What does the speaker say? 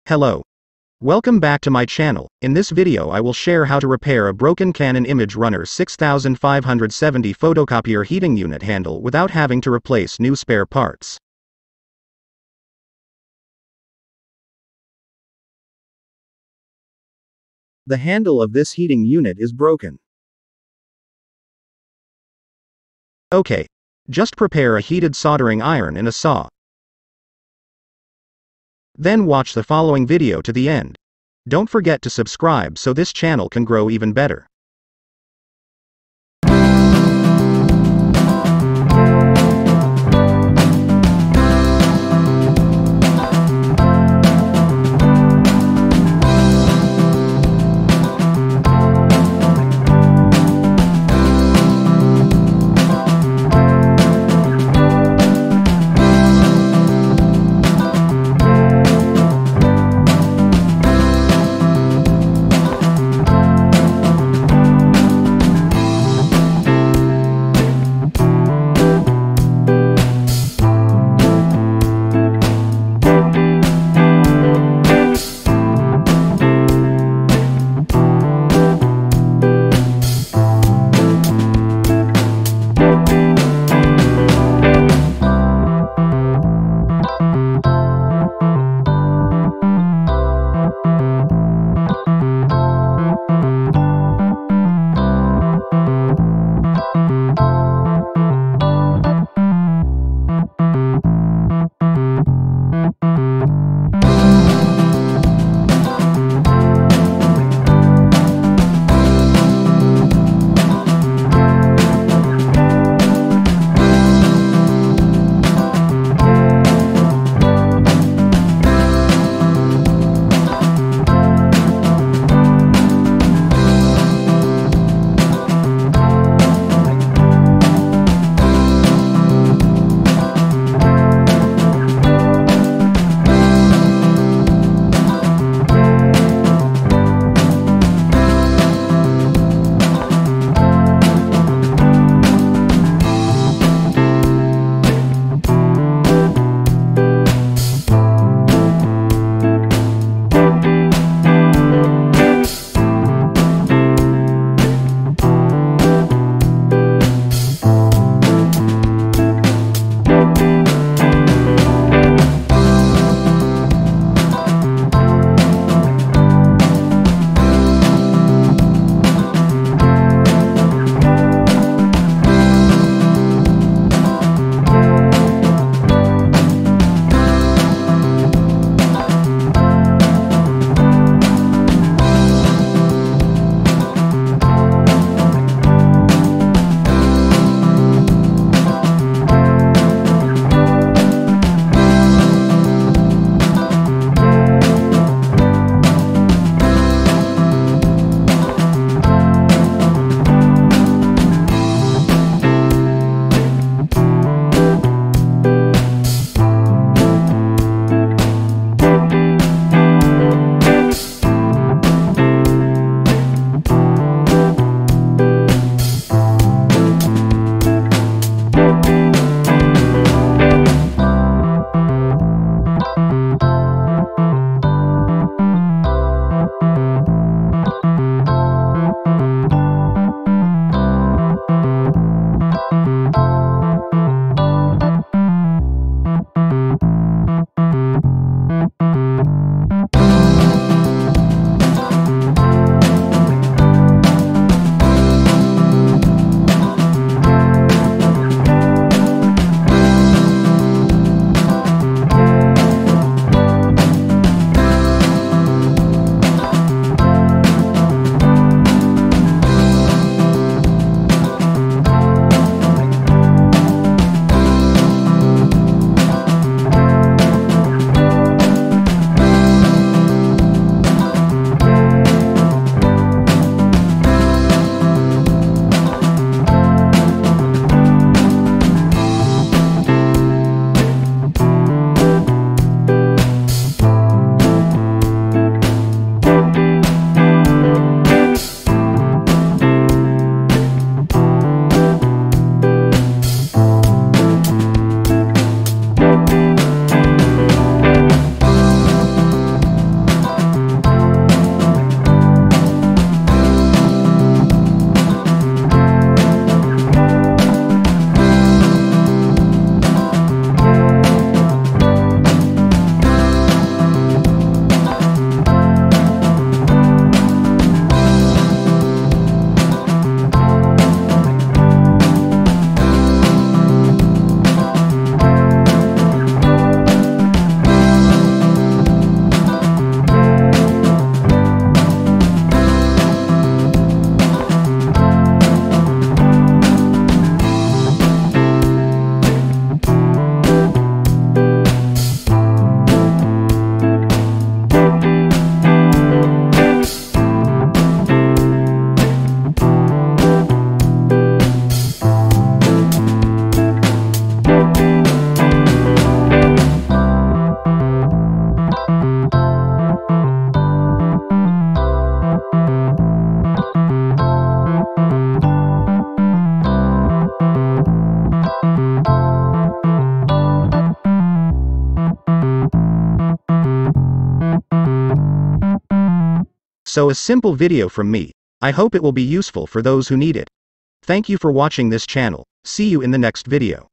Hello. Welcome back to my channel. In this video I will share how to repair a broken Canon ImageRunner 6570 photocopier heating unit handle without having to replace new spare parts. The handle of this heating unit is broken. Okay. Just prepare a heated soldering iron and a saw. Then watch the following video to the end. Don't forget to subscribe so this channel can grow even better. So a simple video from me. I hope it will be useful for those who need it. Thank you for watching this channel. See you in the next video.